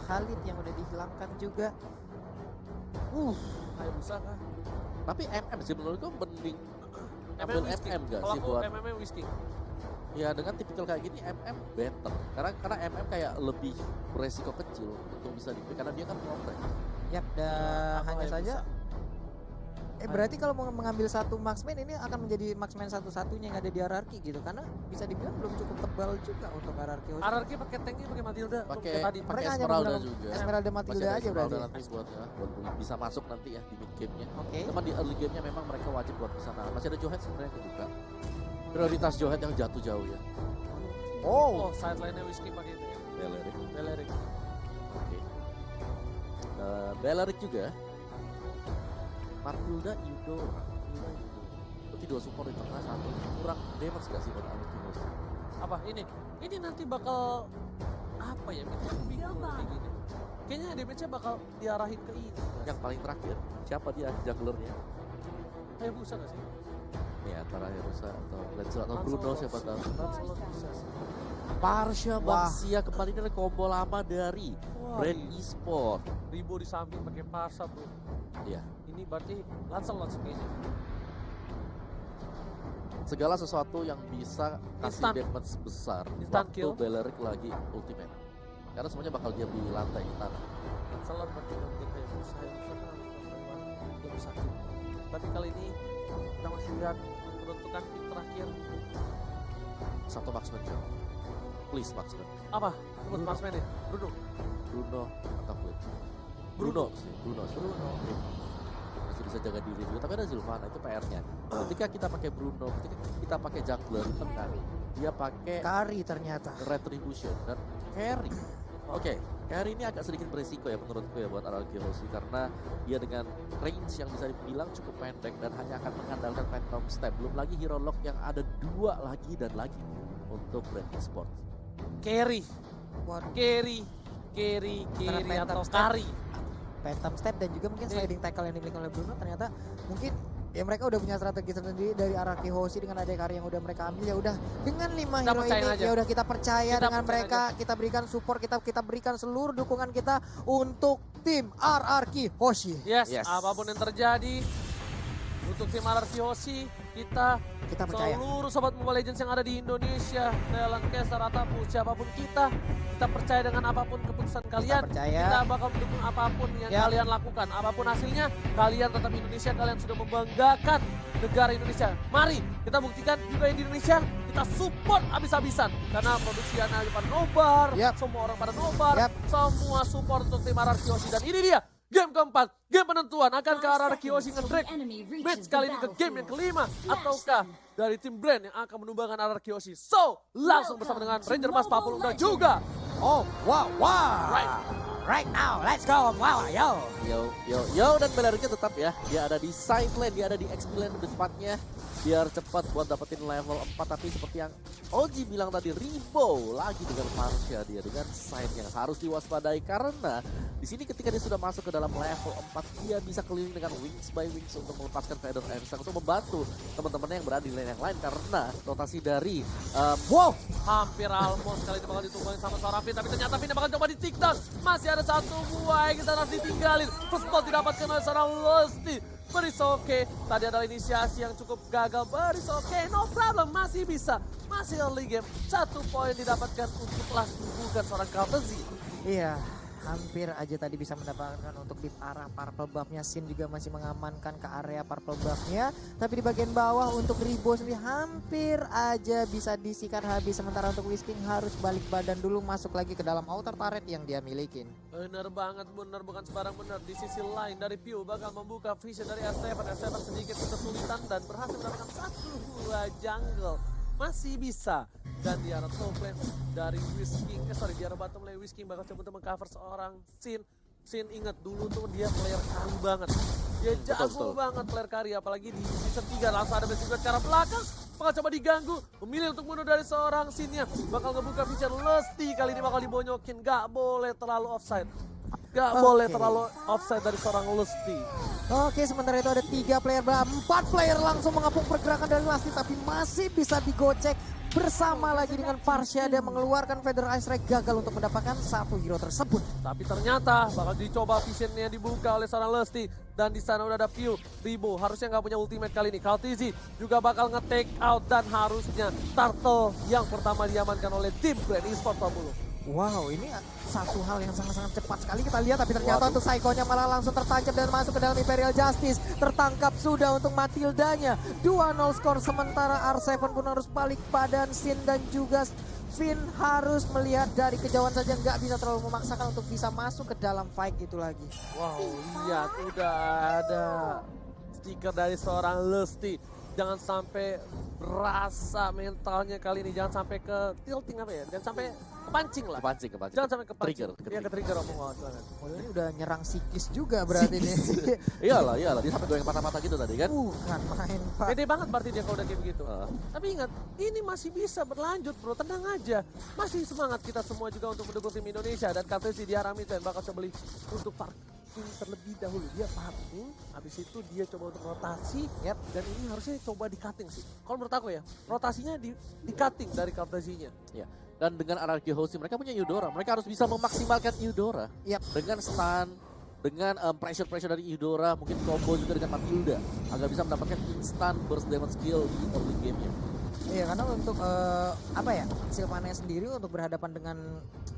Khalid yang udah dihilangkan juga. Hayabusa kah? Tapi MM sih menurutku mending ambil Whisking. MM gak Kalau sih aku buat MM Whisking. ya dengan tipikal kayak gini MM better karena MM kayak lebih beresiko kecil untuk bisa dipilih karena dia kan ngoprek. Yap, Atau hanya Hayabusa. saja. Berarti kalau mau mengambil satu marksman ini akan menjadi marksman satu-satunya yang ada di hierarki gitu karena bisa dibilang belum cukup tebal juga untuk hierarki. RRQ pakai tanknya pakai Matilda. Pakai tadi. pakai Mereka hanya Esmeralda menggunakan juga. Esmeralda Masih Matilda ada aja Esmeralda berarti. nanti buat bisa masuk nanti ya di mid game-nya. Oke. Teman di early game-nya memang mereka wajib buat ke sana. Masih ada Johet sebenarnya yang kebuka. Prioritas Johet yang jatuh jauh ya. Oh, sideline-nya Whisking pakai itu ya. Beleric. Beleric. Oke. Beleric juga. Markulda, Yudo. Berarti dua support di tengah satu. Kurang damage gak sih buat Alutimus? Apa ini? Ini nanti bakal apa ya? Kita bingung kayak gini. Kayaknya damage-nya bakal diarahin ke ini. Yang paling terakhir, siapa dia junglernya? Hayabusa gak sih? Ya antara Herosa atau Lenzel atau Bruno Lancelot. siapa tahu. Lancelot bisa sih. Parsha Wah. Baxia kembali dari combo lama dari Wah, Brand Esport. Ribo di samping pakai Parsa bro. Iya. Ini berarti Lancelot sih kayaknya. Segala sesuatu yang bisa kasih Instant. damage besar Instant waktu kill. Beleric lagi ultimate. Karena semuanya bakal diam di lantai di tanah. Lancelot berarti mungkin Hayabusa. Hayabusa kan lebih sakit. Tapi kali ini kita masih lihat peruntukan pick terakhir. Satu marksman jauh. Please marksman. Apa? Sebut Bruno. marksman ya? Bruno. Bruno atau Flip. Bruno sih. Bruno. Masih bisa jaga diri juga. Tapi ada Sylvana itu PR-nya. Ketika kita pakai Bruno, ketika kita pakai jungler di tengah, dia pakai Kari ternyata. Retribution dan carry. Oke, carry ini agak sedikit berisiko ya menurutku ya buat RRQ Hoshi karena dia dengan range yang bisa dibilang cukup pendek dan hanya akan mengandalkan Phantom Step. Belum lagi Hero Lock yang ada 2 lagi dan lagi untuk Brand Esports. Carry. Waduh. Carry Karena atau Phantom Kari. Phantom Step dan juga mungkin sliding tackle yang dimiliki oleh Bruno ternyata mungkin ya mereka udah punya strategi sendiri dari Araki Hoshi dengan ada Kari yang udah mereka ambil ya udah dengan 5 Kita hero percayain ini aja. ya udah kita percaya Kita dengan percayain mereka kita berikan support kita berikan seluruh dukungan kita untuk tim RRQ Hoshi. Yes, Yes. apapun yang terjadi untuk tim RRQ Hoshi kita Percaya. seluruh sobat Mobile Legends yang ada di Indonesia, Thailand, Kesar, ataupun siapapun kita percaya dengan apapun keputusan kalian. percaya. Kita bakal mendukung apapun yang Ya. kalian lakukan, apapun hasilnya, kalian tetap Indonesia, kalian sudah membanggakan negara Indonesia. Mari kita buktikan juga yang di Indonesia, kita support habis-habisan. Karena produksi anak pada nobar, Yap. semua orang pada nobar, Yap. semua support untuk tim RRQ Hoshi. Dan ini dia, game keempat, game penentuan. Akankah RRQ Hoshi nge-drag match kali ini ke game yang kelima? Ataukah dari tim brand yang akan menumbangkan RRQ Hoshi? So, langsung bersama dengan Ranger Mas Papul dan juga Oh, wow. Right now, let's go. Wow, yo. Yo dan Beleriknya tetap ya. Dia ada di side lane, dia ada di XP lane lebih tepatnya. Biar cepat buat dapetin level 4 tapi seperti yang Oji bilang tadi Ribo lagi dengan Marsha dia dengan side yang harus diwaspadai karena di sini ketika dia sudah masuk ke dalam level 4 dia bisa keliling dengan wings by wings untuk melepaskan Feather Ensang untuk membantu teman-temannya yang berada di lane yang lain karena rotasi dari Wow. hampir almost kali ini bakal ditumbangin sama seorang Finn. Tapi ternyata Finn bakal coba di take down. Masih ada satu buah yang kita harus ditinggalin. First blood didapatkan oleh seorang Lusty. But it's okay. Tadi adalah inisiasi yang cukup gagal. But it's okay. No problem. Masih bisa. Masih early game. 1 poin didapatkan untuk last bukan seorang Kaltezi. Iya, hampir aja tadi bisa mendapatkan untuk di arah purple buff-nya. Sin juga masih mengamankan ke area purple buff-nya. Tapi di bagian bawah untuk Ribo sendiri hampir aja bisa disikat habis. Sementara untuk Whisking harus balik badan dulu masuk lagi ke dalam outer turret yang dia milikin. Bener banget, bener bukan sembarang bener. Di sisi lain dari Pew bakal membuka vision dari S7. S7 sedikit kesulitan dan berhasil mendapatkan 1 buah jungle. Masih bisa. Dan di arah top lane dari Whisking, di arah bottom lane Whisking bakal coba untuk mengcover seorang Sin. Sin ingat dulu tuh dia player kari banget. Dia jago banget player kari, apalagi di season 3 langsung ada basic ke arah belakang. Bakal coba diganggu, memilih untuk mundur dari seorang Sinnya. Bakal ngebuka vision Lusty, kali ini bakal dibonyokin. Gak boleh terlalu offside. Gak boleh terlalu offside dari seorang Lusty. Oke, sementara itu ada 3 player, 4 player langsung mengepung pergerakan dari Lusty tapi masih bisa digocek. bersama lagi dengan Parsia dia mengeluarkan Feather Ice Ray gagal untuk mendapatkan satu hero tersebut. Tapi ternyata bakal dicoba visionnya dibuka oleh seorang Lusty. Dan di sana udah ada Pew, Ribo harusnya nggak punya ultimate kali ini. Kaltizi juga bakal nge-take out dan harusnya Turtle yang pertama diamankan oleh tim Brand Esports 20. Wow, ini satu hal yang sangat-sangat cepat sekali kita lihat, tapi ternyata untuk Psycho-nya malah langsung tertancap dan masuk ke dalam Imperial Justice. Tertangkap sudah untuk Matildanya. 2-0 skor, sementara R7 pun harus balik badan. Sin dan juga Finn harus melihat dari kejauhan saja, nggak bisa terlalu memaksakan untuk bisa masuk ke dalam fight itu lagi. Wow, lihat udah ada stiker dari seorang Lusty. Jangan sampai berasa mentalnya kali ini, jangan sampai ke tilting apa ya, jangan sampai kepancing lah. Kepancing. Jangan sampai kepancing. Trigger. Iya, ke-trigger omongan. Oh, ini udah nyerang psikis juga berarti nih. Iyalah. Dia sampai goyang mata-mata gitu tadi kan. Bukan main, Pak. Pede banget berarti dia kalau udah kayak begitu. Tapi ingat, ini masih bisa berlanjut bro, tenang aja. Masih semangat kita semua juga untuk mendukung tim Indonesia. Dan Kaltizi di arah mid lane bakal coba beli untuk parking terlebih dahulu. Dia parking, habis itu dia coba untuk rotasi. Yap. Dan ini harusnya coba di cutting sih. Kalau menurut aku ya, rotasinya di cutting dari Kaltizinya. Ya. Dan dengan RRQ Hoshi mereka punya Eudora. Mereka harus bisa memaksimalkan Eudora. Yap. Dengan stun, dengan pressure dari Eudora, mungkin combo juga dengan Matilda. Agar bisa mendapatkan instant burst damage skill di early game-nya. Iya, karena untuk Sylvania sendiri untuk berhadapan dengan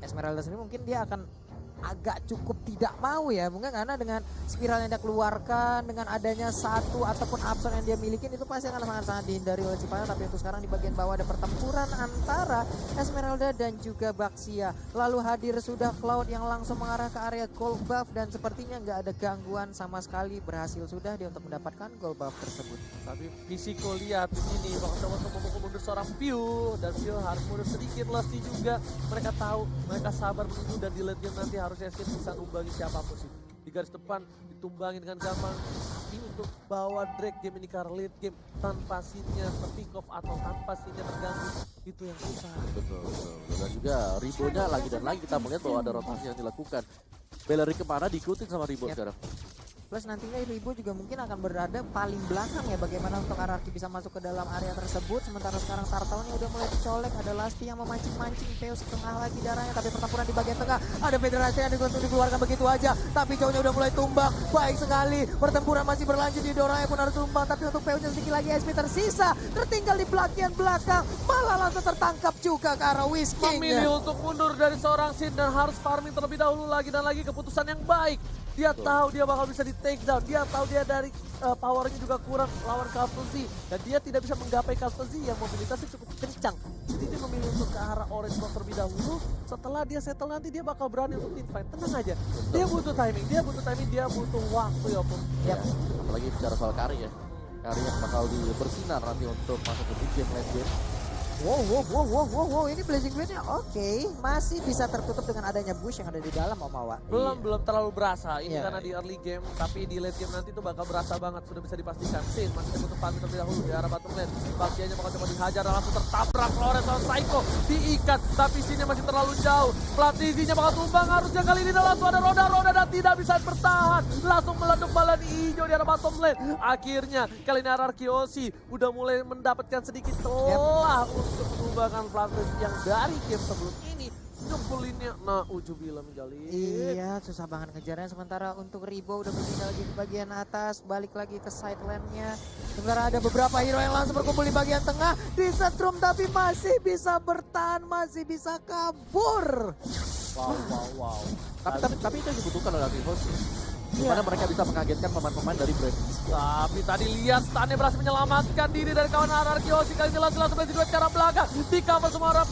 Esmeralda sendiri mungkin dia akan agak cukup tidak mau ya, mungkin karena dengan spiral yang dia keluarkan, dengan adanya satu ataupun absen yang dia miliki itu pasti akan sangat-sangat dihindari oleh Sylvania. Tapi untuk sekarang di bagian bawah ada pertempuran antara Esmeralda dan juga Baxia. Lalu hadir sudah Cloud yang langsung mengarah ke area gold buff dan sepertinya nggak ada gangguan sama sekali, berhasil sudah dia untuk mendapatkan gold buff tersebut. Tapi Pisiko lihat di sini bakal coba untuk memukul mundur seorang Pew, dan Pew harus mundur sedikit. Lusty juga mereka tahu, mereka sabar menunggu, dan di late game nanti harusnya Sin bisa numbangi siapapun sih. Di garis depan ditumbangin dengan gampang. Tapi untuk bawa Drake game ini ke late game tanpa Sinnya terpick off atau tanpa Sinnya terganggu, itu yang susah. Betul. Dan juga Ribonya lagi dan lagi kita melihat bahwa ada rotasi yang dilakukan. Bellery kemana diikutin sama Ribo sekarang. Plus nantinya Ribo juga mungkin akan berada paling belakang ya, bagaimana untuk Araki bisa masuk ke dalam area tersebut. Sementara sekarang Turtle-nya udah mulai dicolek, ada Lusty yang memancing-mancing, Theo setengah lagi darahnya. Tapi pertempuran di bagian tengah, ada Federasi yang dikeluarkan begitu aja. Tapi jauhnya udah mulai tumbang, baik sekali. Pertempuran masih berlanjut, di Doranya pun harus tumbang. Tapi untuk Theo-nya sedikit lagi SP tersisa, tertinggal di bagian belakang. Malah langsung tertangkap juga ke arah Whisking. Memilih untuk mundur dari seorang Sin dan harus farming terlebih dahulu lagi dan lagi, keputusan yang baik. Dia tahu dia bakal bisa di take down, dia tahu dia dari powernya juga kurang lawan Kaltizi, dan dia tidak bisa menggapai Kaltizi yang mobilitasnya cukup kencang. Jadi dia memilih untuk ke arah orange block terlebih dahulu. Setelah dia settle nanti dia bakal berani untuk team fight. Tenang aja, dia butuh timing, dia butuh waktu ya Pung. Ya. Apalagi bicara soal Kari ya. Kari yang bakal bersinar nanti untuk masuk ke big game late game. Wow, ini Blazing Blade-nya oke, masih bisa tertutup dengan adanya bush yang ada di dalam Om Awa. Belum terlalu berasa ini Iya. karena di early game, tapi di late game nanti tuh bakal berasa banget, sudah bisa dipastikan. Sin masih butuh pamit terlebih dahulu di arah bottom lane. Baxianya bakal coba dihajar dan langsung tertabrak oleh seorang Psycho, diikat, tapi Sinnya masih terlalu jauh. Platizinya bakal tumbang, harusnya kali ini langsung ada roda-roda dan tidak bisa bertahan. Langsung meleduk balan hijau di arah bottom lane. Akhirnya kali ini RRQ Hoshi udah mulai mendapatkan sedikit celah untuk menumbangkan Platizi yang dari game sebelum ini nyempulinnya. Nah, ujubillah menjalin. Iya, susah banget ngejarnya. Sementara untuk Ribo udah berpindah lagi ke bagian atas, balik lagi ke side lane-nya. Sementara ada beberapa hero yang langsung berkumpul di bagian tengah, disetrum tapi masih bisa bertahan, masih bisa kabur. Wow. Tapi itu yang dibutuhkan oleh RRQ Hoshi. Gimana mereka bisa mengagetkan pemain-pemain dari Brand Esports. Tapi tadi lihat Stunnya berhasil menyelamatkan diri dari kawan RRQ Hoshi. Kali ini langsung berhasil dua cara belakang. Di cover semua orang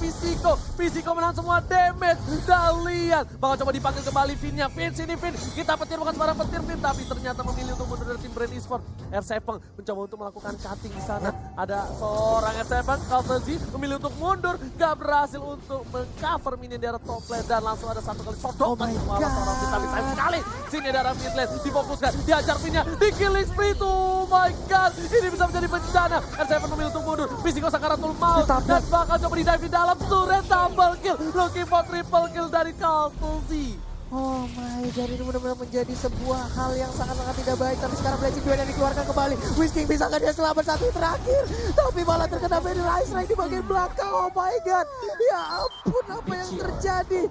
Pisiko menahan semua damage. Dan lihat, bakal coba dipanggil kembali Finn-nya. Finn, sini Finn. Kita petir bukan sembarang petir Finn. Tapi ternyata memilih untuk mundur dari tim Brand Esports. R7 mencoba untuk melakukan cutting di sana. Ada seorang R7, Kaltizi memilih untuk mundur. Gak berhasil untuk mengcover minion di arah top lane. Dan langsung ada satu kali shot. Oh my God. Tapi sayang sekali. Sini ada mid lane, difokuskan, diajar Finn-nya, di killing spree. Oh my God, ini bisa menjadi bencana. R7 memilih untuk mundur, Pisiko Sakaratul Maut, dan bakal coba di dive di dalam. Surya double kill, looking for triple kill dari Kaltizi. Oh my god, ini benar-benar menjadi sebuah hal yang sangat-sangat tidak baik. Tapi sekarang Blazing Duel yang dikeluarkan kembali. Whisking bisa nggak dia selamat satu terakhir? Tapi malah terkena Very Rise Strike di bagian belakang. Oh my god, ya ampun apa yang terjadi.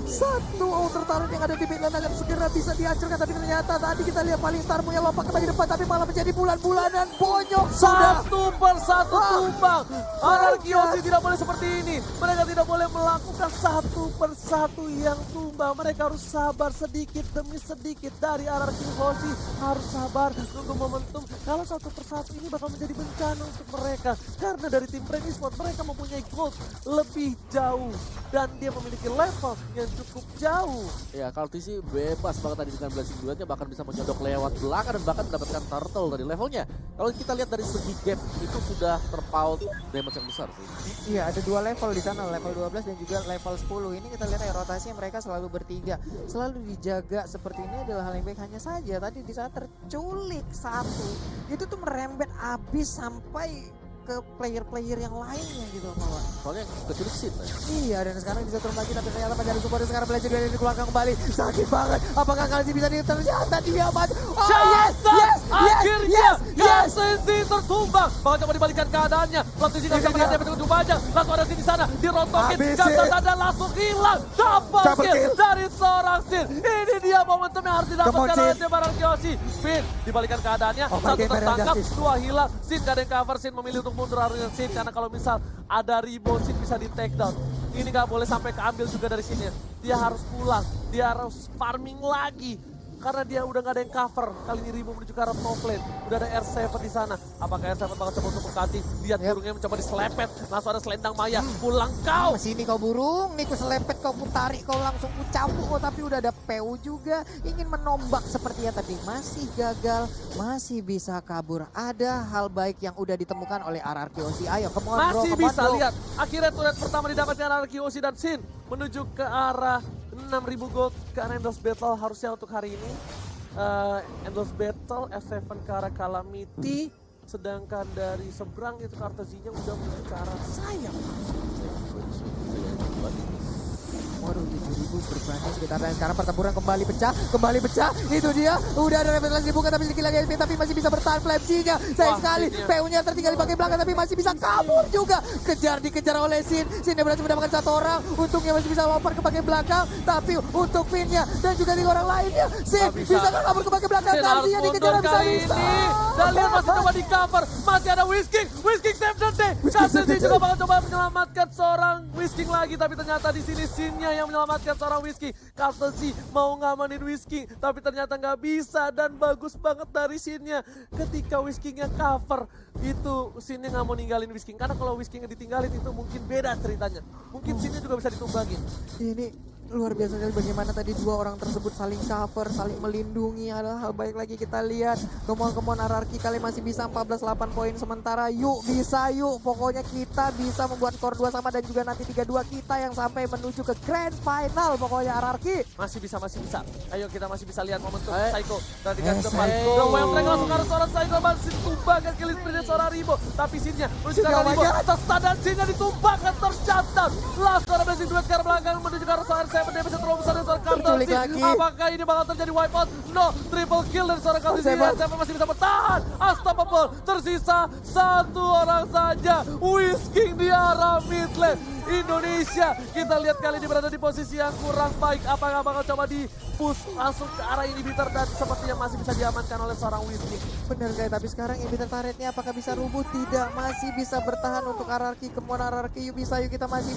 Satu outer talent yang ada di mid lane akan segera bisa dihancurkan. Tapi ternyata tadi kita lihat paling star punya lompat ke bagian depan. Tapi malah menjadi bulan-bulanan bonyok. Sudah Satu persatu tumbang. Anarkiosi tidak boleh seperti ini. Mereka tidak boleh melakukan satu persatu yang tumbang. Mereka harus sabar sedikit demi sedikit. Dari Anarkiosi harus sabar nunggu momentum. Kalau satu persatu ini bakal menjadi bencana untuk mereka. Karena dari tim Brand Esports mereka mempunyai gold lebih jauh. Dan dia memiliki level yang cukup jauh. Ya, Kaltisi bebas banget tadi dengan Blazing Duelnya, bahkan bisa menyodok lewat belakang dan bahkan mendapatkan turtle dari levelnya. Kalau kita lihat dari segi gap itu sudah terpaut damage yang besar sih. Iya, ada dua level di sana, level 12 dan juga level 10. Ini kita lihat ya rotasinya mereka selalu bertiga. Selalu dijaga seperti ini adalah hal yang baik, hanya saja tadi di saat terculik satu, itu tuh merembet habis sampai ke player-player yang lainnya gitu Mawar. Soalnya keculik Sin. Iya, dan sekarang bisa turun lagi tapi ternyata mencari support sekarang belajar dari dikeluarkan kembali. Sakit banget. Apakah kali bisa ternyata dia mati? Oh, Akhirnya Kaltisi tertumbang. Bahkan coba dibalikan keadaannya. Kaltisi nggak bisa melihatnya betul panjang. Langsung ada di sana, dirontokin. Kaltisi ada langsung hilang. Double kill dari seorang Sin. Ini dia momentum yang harus didapatkan oleh tim Anarkiosi. Spin dibalikan keadaannya. Satu tertangkap, dua hilang. Sin gak ada yang cover. Sin memilih untuk mundur harusnya Sin. Karena kalau misal ada Ribo, Sin bisa di take down. Ini gak boleh sampai keambil juga dari Sinnya. Dia harus pulang. Dia harus farming lagi. Karena dia udah gak ada yang cover. Kali ini Ribo menuju ke arah top lane. Udah ada R7 di sana. Apakah R7 bakal coba untuk mengganti? Lihat burungnya mencoba diselepet. Langsung ada selendang Maya. Pulang kau. Sini kau burung, nih ku selepet, kau ku tarik, kau langsung ku cabut. Oh tapi udah ada PU juga. Ingin menombak seperti yang tadi. Masih gagal, masih bisa kabur. Ada hal baik yang udah ditemukan oleh Anarkiosi. Ayo, come on bro, Masih come on, bisa bro. lihat. Akhirnya turret pertama didapatkan Anarkiosi dan Sin. Menuju ke arah 6.000 gold ke arah Endless Battle harusnya untuk hari ini. Endless Battle, F7 ke arah Calamity. Sedangkan dari seberang itu Kartasinya udah menuju ke arah sayap. Waduh, 7.000 berbanding sekitar dan sekarang pertempuran kembali pecah, itu dia, udah ada revelasi dibuka tapi sedikit lagi SP tapi masih bisa bertahan Flamsinya, sayang sekali, PU-nya tertinggal di bagian belakang tapi masih bisa kabur juga, dikejar oleh Sin yang berhasil mendapatkan satu orang, untungnya masih bisa lompat ke bagian belakang, tapi untuk Pinnya dan juga 3 orang lainnya, Sin bisa nggak kabur ke bagian belakang, Kartasinya dikejar bisa. Dan lihat masih coba di cover, masih ada Whisking save the day, Kartasi juga bakal coba menyelamatkan seorang Whisking lagi, tapi ternyata di sini Sinnya yang menyelamatkan seorang Whisking. Kartasi mau ngamanin Whisking tapi ternyata nggak bisa dan bagus banget dari Sinnya ketika Whiskingnya cover itu Sinnya nggak mau ninggalin Whisking karena kalau Whiskingnya ditinggalin itu mungkin beda ceritanya. Mungkin Sinnya juga bisa ditumbangin. Ini luar biasa sekali bagaimana tadi 2 orang tersebut saling cover, saling melindungi. Ada hal baik lagi kita lihat. Kemon Anarki kali masih bisa 14-8 poin sementara. Yuk bisa yuk. Pokoknya kita bisa membuat skor 2 sama dan juga nanti 3-2 kita yang sampai menuju ke grand final. Pokoknya Anarki. Masih bisa. Ayo kita masih bisa lihat momentum Psycho. Perhatikan depan. The Wild Dragon langsung harus seorang Psycho. Masih tumbangkan kill sprintnya seorang Ribo. Tapi Sinnya menuju ke arah Ribo. Tersadar Sinnya ditumbangkan tercatat. Langsung ada Blazing Duel ke arah belakang menuju ke arah seorang R7. Dia bisa terlalu besar dari seorang Kartasi. Apakah ini bakal terjadi wipeout? No, triple kill dari seorang Kartasi. R7 masih bisa bertahan. Unstoppable. Tersisa 1 orang saja. Whisking di arah mid lane. Indonesia kita lihat kali ini berada di posisi yang kurang baik. Apakah bakal coba di push langsung ke arah inhibitor dan sepertinya masih bisa diamankan oleh seorang Whisking. Benar guys, tapi sekarang inhibitor turretnya apakah bisa rubuh? Tidak, masih bisa bertahan untuk Anarki. Kemon Anarki, yuk bisa, yuk kita masih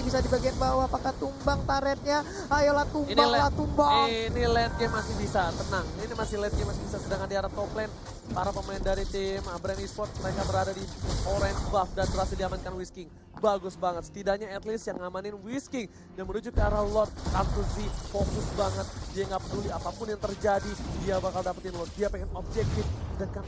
bisa di bagian bawah. Apakah tumbang turretnya? Ayolah tumbang. Ini late game masih bisa, tenang. Ini masih late game masih bisa. Sedangkan di arah top lane para pemain dari tim Brand Esports mereka berada di orange buff dan berhasil diamankan Whisking. Bagus banget, setidaknya at least yang ngamanin Whisking dan menuju ke arah Lord. Kartuzi fokus banget, dia nggak peduli apapun yang terjadi, dia bakal dapetin Lord, dia pengen objektif. Dan kan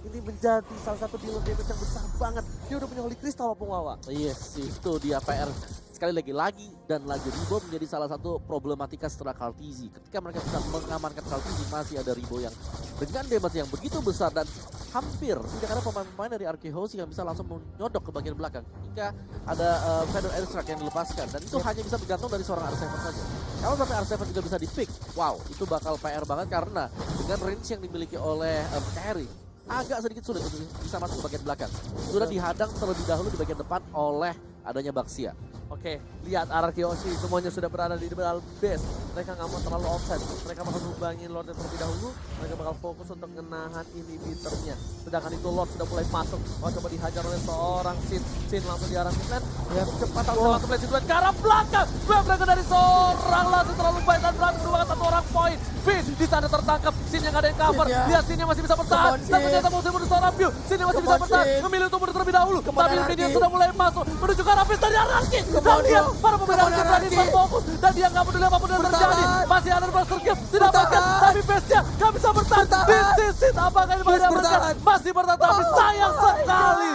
ini menjadi salah satu dealer damage yang besar banget, dia udah punya Holy Crystal walaupun Wawa. Yes, itu dia PR. Sekali lagi dan lagi Ribo menjadi salah satu problematika setelah Kaltizi. Ketika mereka bisa mengamankan Kaltizi, masih ada Ribo yang dengan damage yang begitu besar dan hampir tidak ada pemain-pemain dari Arkehouse yang bisa langsung menyodok ke bagian belakang hingga ada Feather Airstrike yang dilepaskan dan itu hanya bisa bergantung dari seorang R7 saja. Kalau sampai R7 juga bisa di-pick, wow itu bakal PR banget karena dengan range yang dimiliki oleh Terry agak sedikit sulit untuk bisa masuk ke bagian belakang. Sudah dihadang terlebih dahulu di bagian depan oleh adanya Baxia. Oke, lihat Arkehouse semuanya sudah berada di dalam base. Mereka nggak mau terlalu offside. Mereka bakal numbangin Lordnya terlebih dahulu. Mereka bakal fokus untuk menahan inhibitornya. Sedangkan itu Lord sudah mulai masuk. Oh, coba dihajar oleh seorang Sin. Sin langsung diarah midlane. Ya, cepat langsung play situasi ke arah belakang. Mereka dari seorang langsung terlalu baik dan berhasil merupakan satu orang poin. Finn di sana tertangkap. Sin yang nggak ada yang cover. Lihat Sin yang masih bisa bertahan. Dan ternyata musuh menuju seorang Pew. Sin yang masih bisa bertahan. Memilih untuk mundur terlebih dahulu. Tapi Finn yang sudah mulai masuk menuju ke arah base dari Araki. Dan dia para pemain Araki berani berfokus. Dan dia nggak peduli apapun yang terjadi. Masih ada Master Gift. Tidak bahkan. Tapi base-nya nggak bisa bertahan. This is it. Apakah ini bakal bertahan? Masih bertahan. Tapi sayang sekali.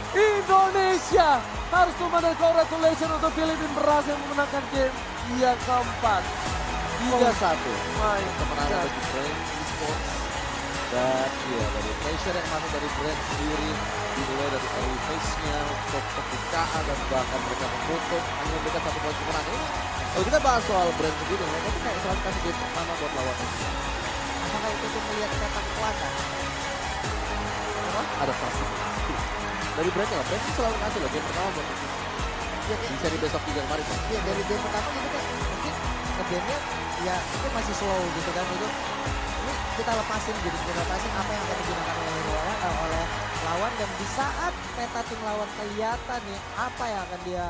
Indonesia harus dan congratulations untuk Filipina berhasil memenangkan game yang keempat. 3-1. My Kemenangan God. bagi Brand Esports. Dan ya dari pressure yang masuk dari Brand sendiri dimulai dari early phase-nya untuk pembukaan dan bahkan mereka menutup hanya memberikan 1 poin kemenangan. Kalau kita bahas soal Brand sendiri, mereka tuh kayak selalu kasih game pertama buat lawannya. Apakah itu untuk melihat sepak kekuatan? Adaptasi. Dari Brand ya, Brand tuh selalu ngasih loh game pertama buat itu. Ya, kayak- Bisa di besok 3 kemarin kan. Iya, dari game pertama gitu kan mungkin nge-bandnya ya itu masih slow gitu kan itu. Ini kita lepasin gitu, kita lepasin apa yang akan digunakan oleh lawan dan di saat peta tim lawan kelihatan nih apa yang akan dia